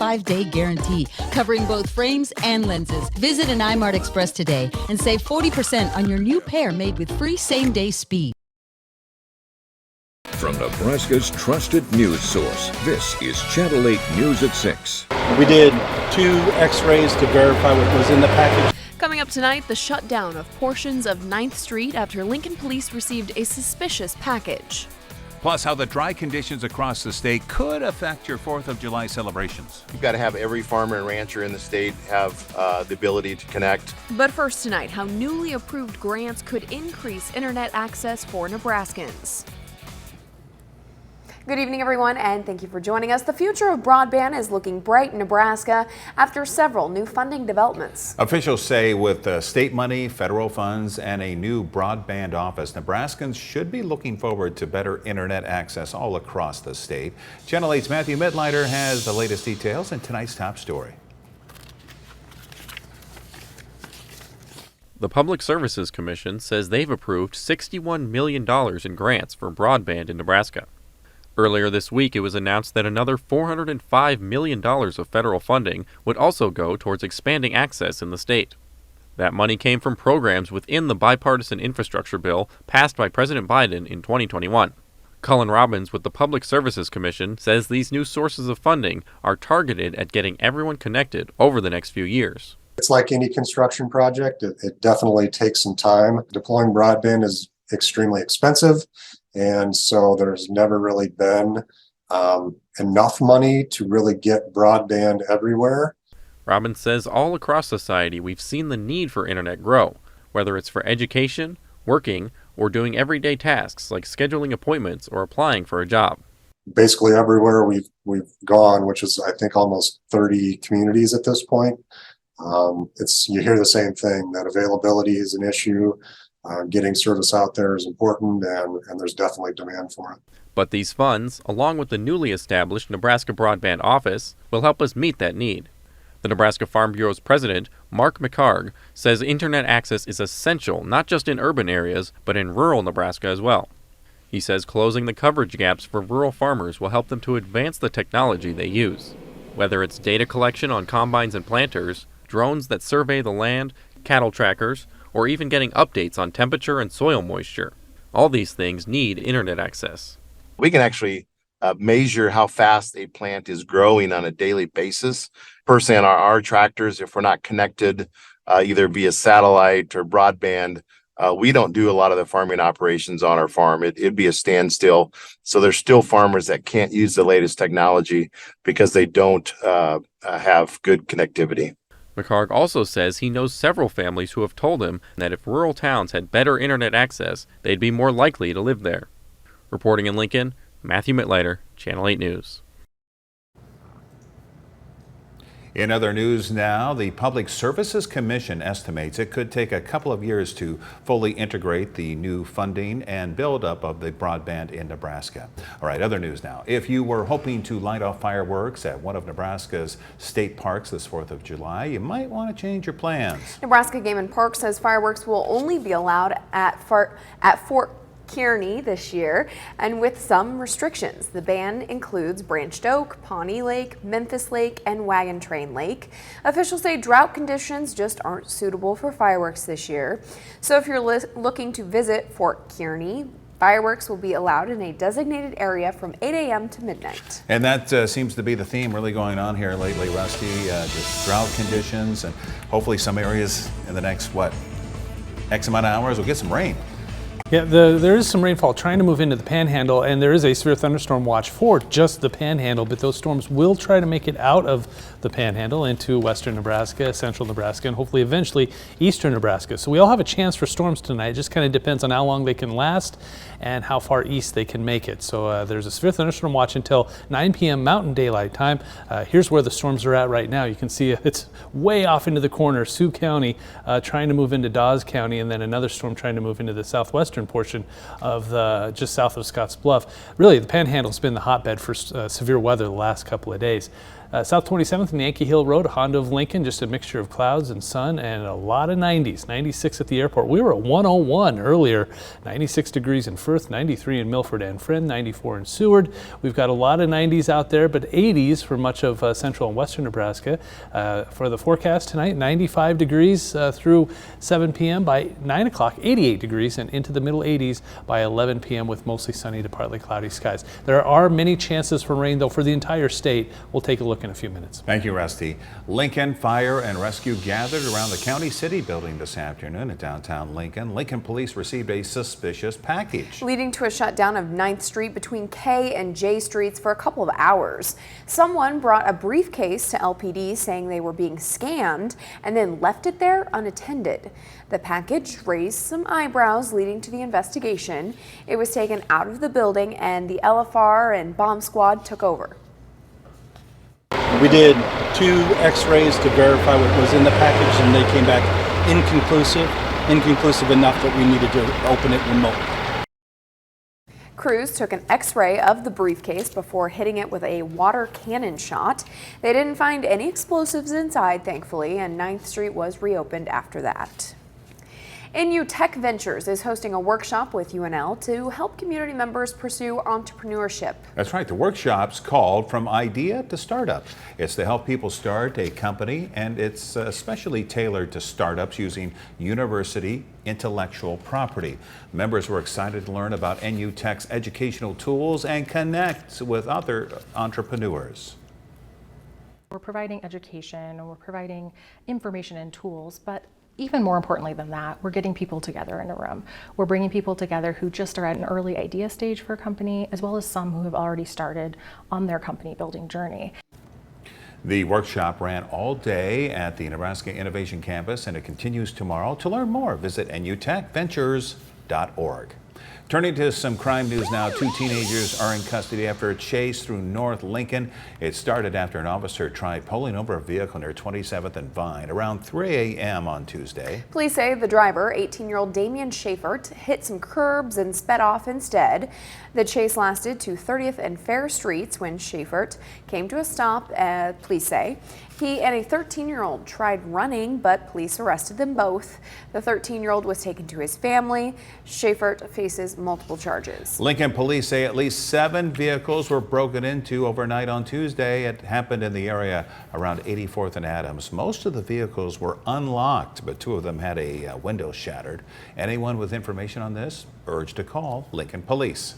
5-day guarantee, covering both frames and lenses. Visit an iMart Express today and save 40% on your new pair made with free same-day speed. From Nebraska's trusted news source, this is Channel 8 News at 6. We did 2 x-rays to verify what was in the package. Coming up tonight, the shutdown of portions of 9th Street after Lincoln police received a suspicious package. Plus, how the dry conditions across the state could affect your 4th of July celebrations. You've got to have every farmer and rancher in the state have the ability to connect. But first tonight, how newly approved grants could increase internet access for Nebraskans. Good evening, everyone, and thank you for joining us. The future of broadband is looking bright in Nebraska after several new funding developments. Officials say with state money, federal funds, and a new broadband office, Nebraskans should be looking forward to better internet access all across the state. Channel 8's Matthew Midlighter has the latest details in tonight's top story. The Public Services Commission says they've approved $61 million in grants for broadband in Nebraska. Earlier this week, it was announced that another $405 million of federal funding would also go towards expanding access in the state. That money came from programs within the bipartisan infrastructure bill passed by President Biden in 2021. Cullen Robbins with the Public Services Commission says these new sources of funding are targeted at getting everyone connected over the next few years. It's like any construction project. It definitely takes some time. Deploying broadband is extremely expensive. And so there's never really been enough money to really get broadband everywhere. Robbins says all across society we've seen the need for internet grow, whether it's for education, working, or doing everyday tasks like scheduling appointments or applying for a job. Basically everywhere we've gone, which is I think almost 30 communities at this point, you hear the same thing, that availability is an issue. Getting service out there is important, and there's definitely demand for it. But these funds, along with the newly established Nebraska Broadband Office, will help us meet that need. The Nebraska Farm Bureau's president, Mark McHarg, says internet access is essential not just in urban areas, but in rural Nebraska as well. He says closing the coverage gaps for rural farmers will help them to advance the technology they use. Whether it's data collection on combines and planters, drones that survey the land, cattle trackers, or even getting updates on temperature and soil moisture. All these things need internet access. We can actually measure how fast a plant is growing on a daily basis. Personally, on our tractors, if we're not connected either via satellite or broadband, we don't do a lot of the farming operations on our farm. It'd be a standstill. So there's still farmers that can't use the latest technology because they don't have good connectivity. McHarg also says he knows several families who have told him that if rural towns had better internet access, they'd be more likely to live there. Reporting in Lincoln, Matthew Mitleiter, Channel 8 News. In other news now, the Public Services Commission estimates it could take a couple of years to fully integrate the new funding and buildup of the broadband in Nebraska. All right, other news now. If you were hoping to light off fireworks at one of Nebraska's state parks this 4th of July, you might want to change your plans. Nebraska Game and Park says fireworks will only be allowed at Fort Kearney this year, and with some restrictions. The ban includes Branched Oak, Pawnee Lake, Memphis Lake, and Wagon Train Lake. Officials say drought conditions just aren't suitable for fireworks this year. So if you're looking to visit Fort Kearney, fireworks will be allowed in a designated area from 8 a.m. to midnight. And that seems to be the theme really going on here lately, Rusty. Just drought conditions, and hopefully some areas in the next, X amount of hours will get some rain. Yeah, there is some rainfall trying to move into the Panhandle, and there is a severe thunderstorm watch for just the Panhandle, but those storms will try to make it out of the Panhandle into western Nebraska, central Nebraska, and hopefully eventually eastern Nebraska. So we all have a chance for storms tonight. It just kind of depends on how long they can last and how far east they can make it. So there's a severe thunderstorm watch until 9 p.m. Mountain Daylight Time. Here's where the storms are at right now. You can see it's way off into the corner, Sioux County, trying to move into Dawes County, and then another storm trying to move into the southwestern portion of just south of Scotts Bluff. Really, the Panhandle's been the hotbed for severe weather the last couple of days. South 27th and Yankee Hill Road, Honda of Lincoln, just a mixture of clouds and sun and a lot of 90s. 96 at the airport. We were at 101 earlier. 96 degrees in Firth, 93 in Milford and Friend, 94 in Seward. We've got a lot of 90s out there, but 80s for much of central and western Nebraska. For the forecast tonight, 95 degrees through 7 p.m. By 9 o'clock, 88 degrees and into the middle 80s by 11 p.m. with mostly sunny to partly cloudy skies. There are many chances for rain, though, for the entire state. We'll take a look in a few minutes. Thank you, Rusty. Lincoln Fire and Rescue gathered around the County City building this afternoon in downtown Lincoln. Lincoln police received a suspicious package, leading to a shutdown of 9th Street between K and J Streets for a couple of hours. Someone brought a briefcase to LPD saying they were being scanned and then left it there unattended. The package raised some eyebrows, leading to the investigation. It was taken out of the building and the LFR and bomb squad took over. We did 2 x-rays to verify what was in the package, and they came back inconclusive enough that we needed to open it remotely. Crews took an x-ray of the briefcase before hitting it with a water cannon shot. They didn't find any explosives inside, thankfully, and 9th Street was reopened after that. NU Tech Ventures is hosting a workshop with UNL to help community members pursue entrepreneurship. That's right. The workshop's called From Idea to Startup. It's to help people start a company, and it's especially tailored to startups using university intellectual property. Members were excited to learn about NU Tech's educational tools and connect with other entrepreneurs. We're providing education, we're providing information and tools, but even more importantly than that, we're getting people together in a room. We're bringing people together who just are at an early idea stage for a company, as well as some who have already started on their company building journey. The workshop ran all day at the Nebraska Innovation Campus, and it continues tomorrow. To learn more, visit nutechventures.org. Turning to some crime news now, 2 teenagers are in custody after a chase through North Lincoln. It started after an officer tried pulling over a vehicle near 27th and Vine around 3 a.m. on Tuesday. Police say the driver, 18-year-old Damian Schaefert, hit some curbs and sped off instead. The chase lasted to 30th and Fair Streets when Schaefert came to a stop, police say. He and a 13-year-old tried running, but police arrested them both. The 13-year-old was taken to his family. Schaefert faces multiple charges. Lincoln police say at least 7 vehicles were broken into overnight on Tuesday. It happened in the area around 84th and Adams. Most of the vehicles were unlocked, but 2 of them had a window shattered. Anyone with information on this, urged to call Lincoln police.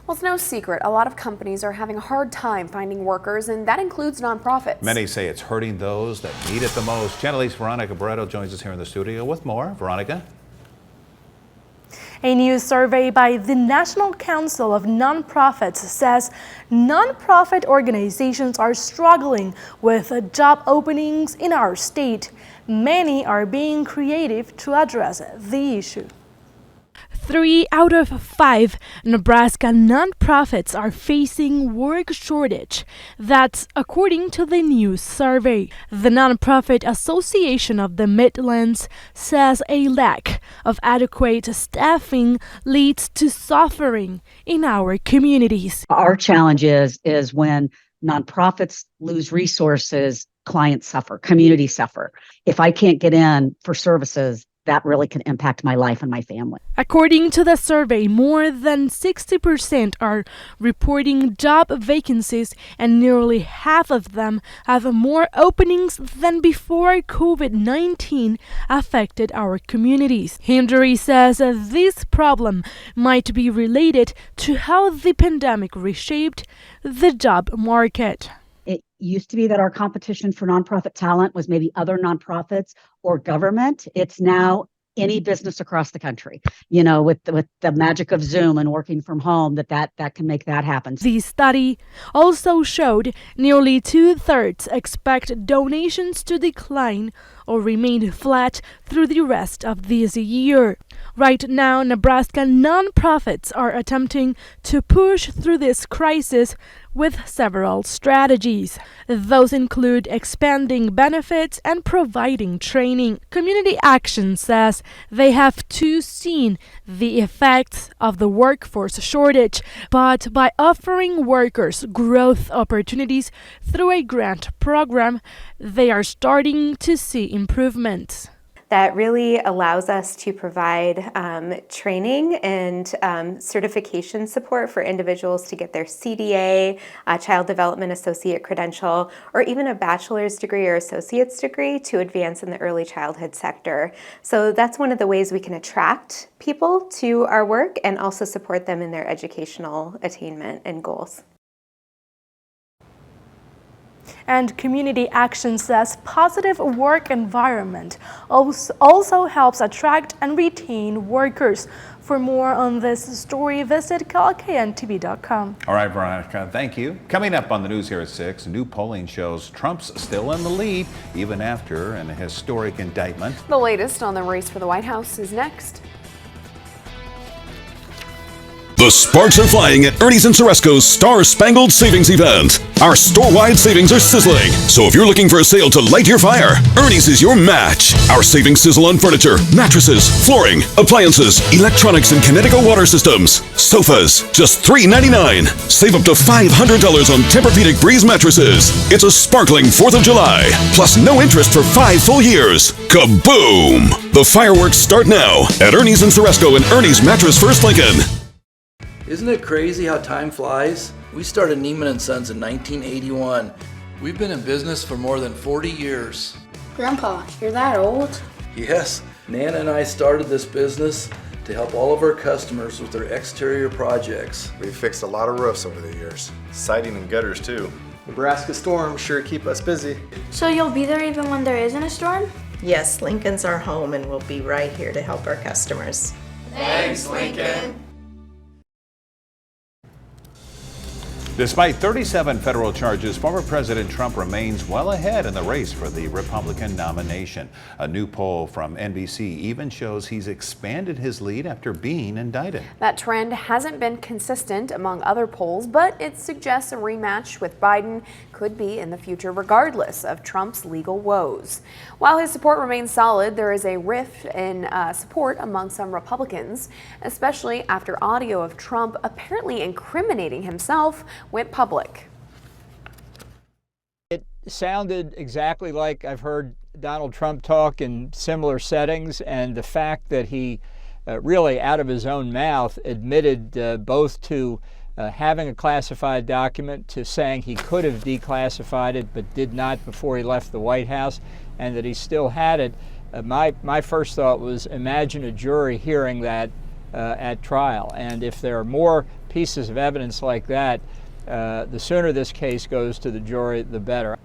Well, it's no secret, a lot of companies are having a hard time finding workers, and that includes nonprofits. Many say it's hurting those that need it the most. Channel 8's Veronica Barreto joins us here in the studio with more. Veronica? A new survey by the National Council of Nonprofits says nonprofit organizations are struggling with job openings in our state. Many are being creative to address the issue. 3 out of 5 Nebraska nonprofits are facing work shortage. That's according to the new survey. The Nonprofit Association of the Midlands says a lack of adequate staffing leads to suffering in our communities. Our challenge is when nonprofits lose resources, clients suffer, communities suffer. If I can't get in for services, that really can impact my life and my family. According to the survey, more than 60% are reporting job vacancies, and nearly half of them have more openings than before COVID-19 affected our communities. Hindry says this problem might be related to how the pandemic reshaped the job market. It used to be that our competition for nonprofit talent was maybe other nonprofits or government. It's now any business across the country, with the magic of Zoom and working from home, that can make that happen. The study also showed nearly 2/3 expect donations to decline or remain flat through the rest of this year. Right now, Nebraska nonprofits are attempting to push through this crisis with several strategies. Those include expanding benefits and providing training. Community Action says they have too seen the effects of the workforce shortage, but by offering workers growth opportunities through a grant program, they are starting to see improvements. That really allows us to provide training and certification support for individuals to get their CDA, Child Development Associate credential, or even a bachelor's degree or associate's degree to advance in the early childhood sector. So that's one of the ways we can attract people to our work and also support them in their educational attainment and goals. And Community Action says positive work environment also helps attract and retain workers. For more on this story, visit KLKNTV.com. All right, Veronica, thank you. Coming up on the news here at 6, new polling shows Trump's still in the lead, even after an historic indictment. The latest on the race for the White House is next. The sparks are flying at Ernie's and Ceresco's Star Spangled Savings Event. Our store-wide savings are sizzling, so if you're looking for a sale to light your fire, Ernie's is your match. Our savings sizzle on furniture, mattresses, flooring, appliances, electronics, and Connecticut water systems. Sofas, just $3.99. Save up to $500 on Tempur-Pedic Breeze mattresses. It's a sparkling 4th of July, plus no interest for 5 full years. Kaboom! The fireworks start now at Ernie's and Ceresco and Ernie's Mattress First Lincoln. Isn't it crazy how time flies? We started Neiman & Sons in 1981. We've been in business for more than 40 years. Grandpa, you're that old? Yes, Nana and I started this business to help all of our customers with their exterior projects. We've fixed a lot of roofs over the years. Siding and gutters too. Nebraska storms sure keep us busy. So you'll be there even when there isn't a storm? Yes, Lincoln's our home and we'll be right here to help our customers. Thanks, Lincoln. Despite 37 federal charges, former President Trump remains well ahead in the race for the Republican nomination. A new poll from NBC even shows he's expanded his lead after being indicted. That trend hasn't been consistent among other polls, but it suggests a rematch with Biden could be in the future regardless of Trump's legal woes. While his support remains solid, there is a rift in support among some Republicans, especially after audio of Trump apparently incriminating himself went public. It sounded exactly like I've heard Donald Trump talk in similar settings, and the fact that he really out of his own mouth admitted both to having a classified document, to saying he could have declassified it but did not before he left the White House, and that he still had it. My first thought was, imagine a jury hearing that at trial. And if there are more pieces of evidence like that, the sooner this case goes to the jury, the better.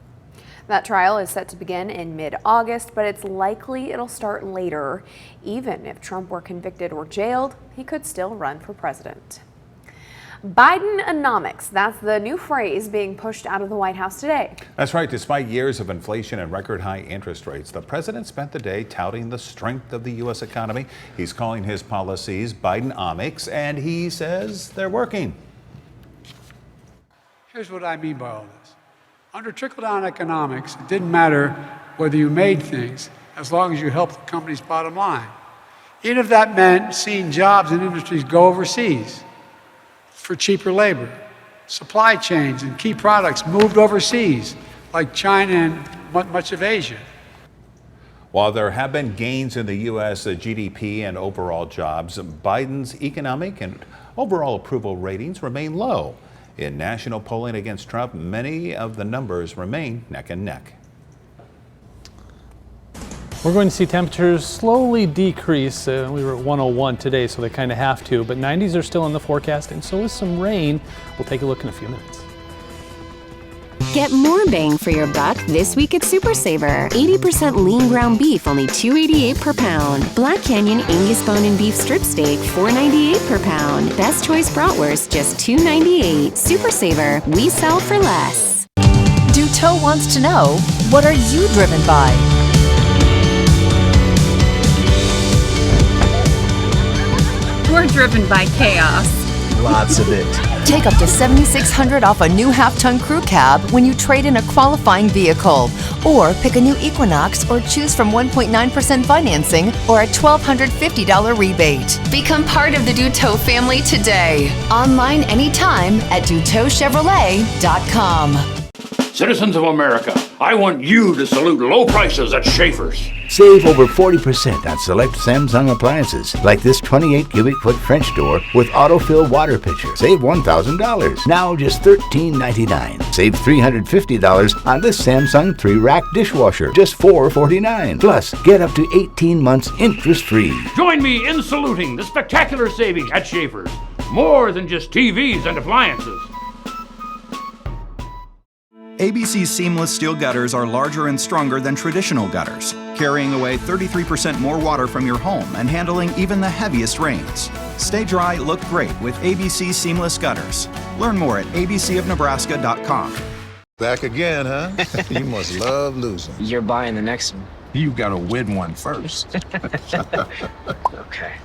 That trial is set to begin in mid-August, but it's likely it'll start later. Even if Trump were convicted or jailed, he could still run for president. Bidenomics, that's the new phrase being pushed out of the White House today. That's right. Despite years of inflation and record high interest rates, the president spent the day touting the strength of the U.S. economy. He's calling his policies Bidenomics, and he says they're working. Here's what I mean by all this. Under trickle-down economics, it didn't matter whether you made things as long as you helped the company's bottom line. Even if that meant seeing jobs and industries go overseas for cheaper labor. Supply chains and key products moved overseas, like China and much of Asia. While there have been gains in the U.S. GDP and overall jobs, Biden's economic and overall approval ratings remain low. In national polling against Trump, many of the numbers remain neck and neck. We're going to see temperatures slowly decrease. We were at 101 today, so they kind of have to, but 90s are still in the forecast, and so is some rain. We'll take a look in a few minutes. Get more bang for your buck this week at Super Saver. 80% lean ground beef, only $2.88 per pound. Black Canyon Angus bone and beef strip steak, $4.98 per pound. Best Choice bratwurst, just $2.98. Super Saver, we sell for less. Duteau wants to know, what are you driven by? We're driven by chaos. Lots of it. Take up to $7,600 off a new half-ton crew cab when you trade in a qualifying vehicle. Or pick a new Equinox or choose from 1.9% financing or a $1,250 rebate. Become part of the Duteau family today. Online anytime at DuteauChevrolet.com. Citizens of America, I want you to salute low prices at Schaefer's. Save over 40% on select Samsung appliances, like this 28 cubic foot French door with autofill water pitcher. Save $1,000, now just $13.99. Save $350 on this Samsung 3-rack dishwasher, just $449. Plus, get up to 18 months interest-free. Join me in saluting the spectacular savings at Schaefer's. More than just TVs and appliances. ABC's seamless steel gutters are larger and stronger than traditional gutters, carrying away 33% more water from your home and handling even the heaviest rains. Stay dry, look great with ABC seamless gutters. Learn more at abcofnebraska.com. Back again, huh? You must love losing. You're buying the next one. You gotta win one first. Okay.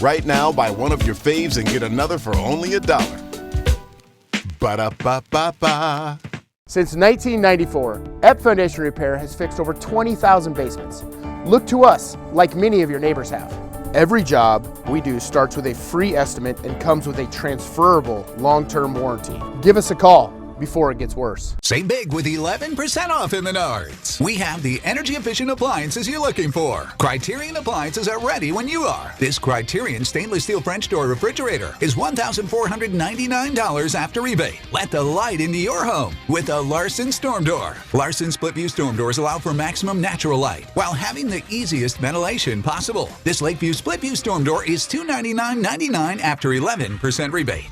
Right now, buy one of your faves and get another for only $1. Ba-da-ba-ba-ba. Since 1994, EP Foundation Repair has fixed over 20,000 basements. Look to us, like many of your neighbors have. Every job we do starts with a free estimate and comes with a transferable long-term warranty. Give us a call before it gets worse. Save big with 11% off in Menards. We have the energy-efficient appliances you're looking for. Criterion appliances are ready when you are. This Criterion stainless steel French door refrigerator is $1,499 after rebate. Let the light into your home with the Larson Storm Door. Larson split view storm doors allow for maximum natural light while having the easiest ventilation possible. This Lakeview split view storm door is $299.99 after 11% rebate.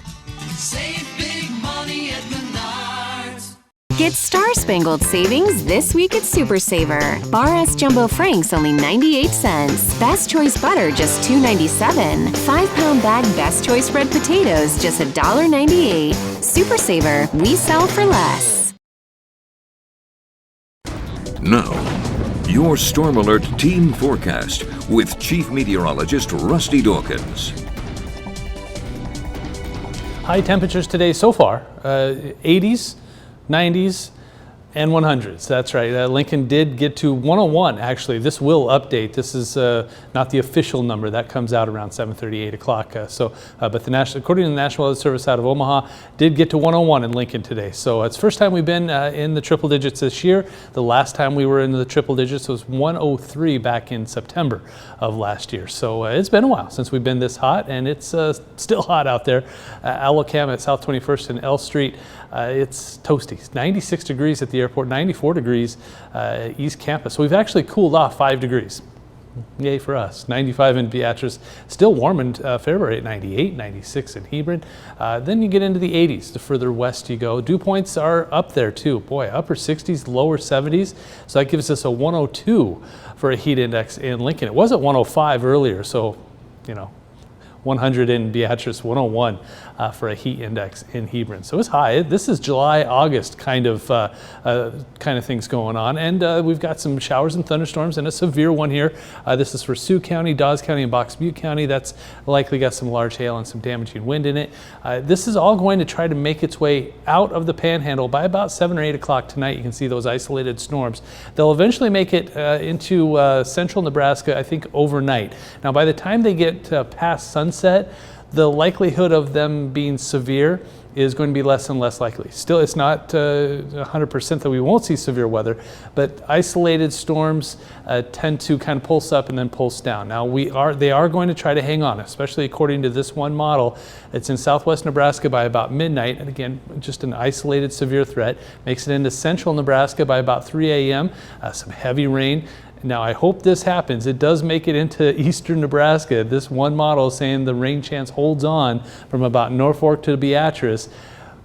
Save big money at Menards. Get star-spangled savings this week at Super Saver. Bar S Jumbo Franks only 98 cents. Best Choice butter just $2.97. 5-pound bag Best Choice red potatoes just $1.98. Super Saver, we sell for less. Now, your Storm Alert team forecast with Chief Meteorologist Rusty Dawkins. High temperatures today so far, 80s, 90s, and 100s. That's right. Lincoln did get to 101, actually. This will update. This is not the official number. That comes out around 7:30, 8 o'clock. But according to the National Weather Service out of Omaha, did get to 101 in Lincoln today. So it's the first time we've been in the triple digits this year. The last time we were in the triple digits was 103 back in September of last year. So it's been a while since we've been this hot, and it's still hot out there. Alacam at South 21st and L Street, it's toasty. 96 degrees at the airport, 94 degrees East Campus. So we've actually cooled off 5 degrees. Yay for us. 95 in Beatrice, still warm in Fairbury at 98, 96 in Hebron. Then you get into the 80s the further west you go. Dew points are up there too. Boy, upper 60s, lower 70s. So that gives us a 102 for a heat index in Lincoln. It was at 105 earlier, so, 100 in Beatrice, 101 for a heat index in Hebron. So it's high. This is July, August kind of things going on. And we've got some showers and thunderstorms and a severe one here. This is for Sioux County, Dawes County, and Box Butte County. That's likely got some large hail and some damaging wind in it. This is all going to try to make its way out of the panhandle by about 7 or 8 o'clock tonight. You can see those isolated storms. They'll eventually make it into central Nebraska, I think, overnight. Now, by the time they get past sunset, the likelihood of them being severe is going to be less and less likely. Still, it's not 100% that we won't see severe weather, but isolated storms tend to kind of pulse up and then pulse down. Now, they are going to try to hang on, especially according to this one model. It's in southwest Nebraska by about midnight, and again, just an isolated severe threat. Makes it into central Nebraska by about 3 a.m., some heavy rain. Now, I hope this happens. It does make it into eastern Nebraska. This one model is saying the rain chance holds on from about Norfolk to Beatrice.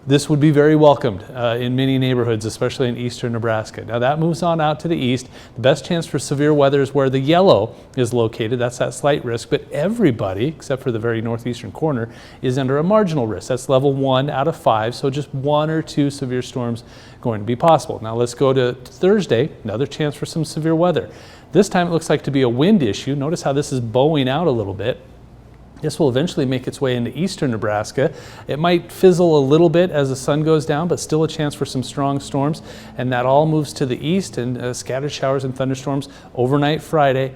This would be very welcomed in many neighborhoods, especially in eastern Nebraska. Now that moves on out to the east. The best chance for severe weather is where the yellow is located. That's that slight risk, but everybody, except for the very northeastern corner, is under a marginal risk. That's level 1 out of 5, so just 1 or 2 severe storms going to be possible. Now let's go to Thursday, another chance for some severe weather. This time it looks like to be a wind issue. Notice how this is bowing out a little bit. This will eventually make its way into eastern Nebraska. It might fizzle a little bit as the sun goes down, but still a chance for some strong storms. And that all moves to the east, and scattered showers and thunderstorms overnight Thursday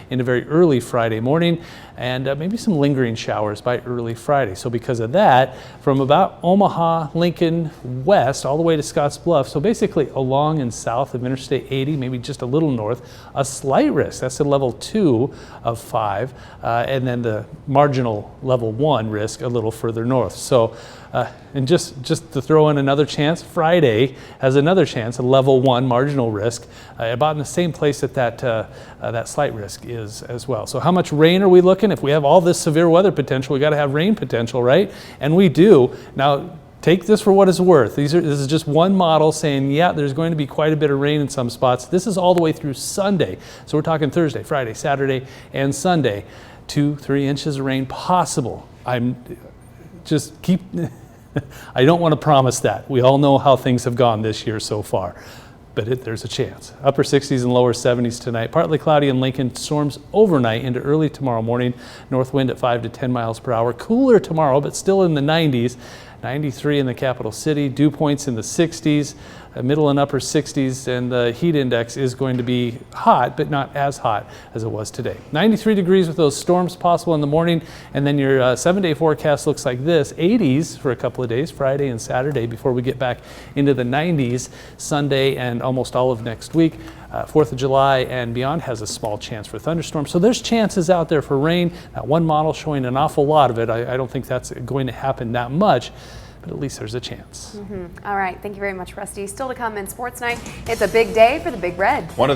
into very early Friday morning, and maybe some lingering showers by early Friday. So because of that, from about Omaha, Lincoln, west, all the way to Scotts Bluff, so basically along and south of Interstate 80, maybe just a little north, a slight risk. That's a level 2 of 5. And then the marginal level 1 risk a little further north. So, and just to throw in another chance, Friday has another chance, a level 1 marginal risk, about in the same place that that slight risk is as well. So how much rain are we looking? If we have all this severe weather potential, we got to have rain potential, right? And we do. Now, take this for what it's worth. This is just one model saying, yeah, there's going to be quite a bit of rain in some spots. This is all the way through Sunday. So we're talking Thursday, Friday, Saturday, and Sunday. 2-3 inches of rain possible. I don't want to promise that. We all know how things have gone this year so far, but there's a chance. Upper 60s and lower 70s tonight. Partly cloudy in Lincoln. Storms overnight into early tomorrow morning. North wind at 5 to 10 miles per hour. Cooler tomorrow, but still in the 90s. 93 in the capital city. Dew points in the 60s. Middle and upper 60s, and the heat index is going to be hot, but not as hot as it was today. 93 degrees with those storms possible in the morning, and then your 7-day forecast looks like this. 80s for a couple of days, Friday and Saturday, before we get back into the 90s Sunday and almost all of next week. 4th of July and beyond has a small chance for thunderstorms. So there's chances out there for rain. That one model showing an awful lot of it. I don't think that's going to happen that much, but at least there's a chance. All right, thank you very much, Rusty. Still to come in Sports Night, it's a big day for the Big Red. One of the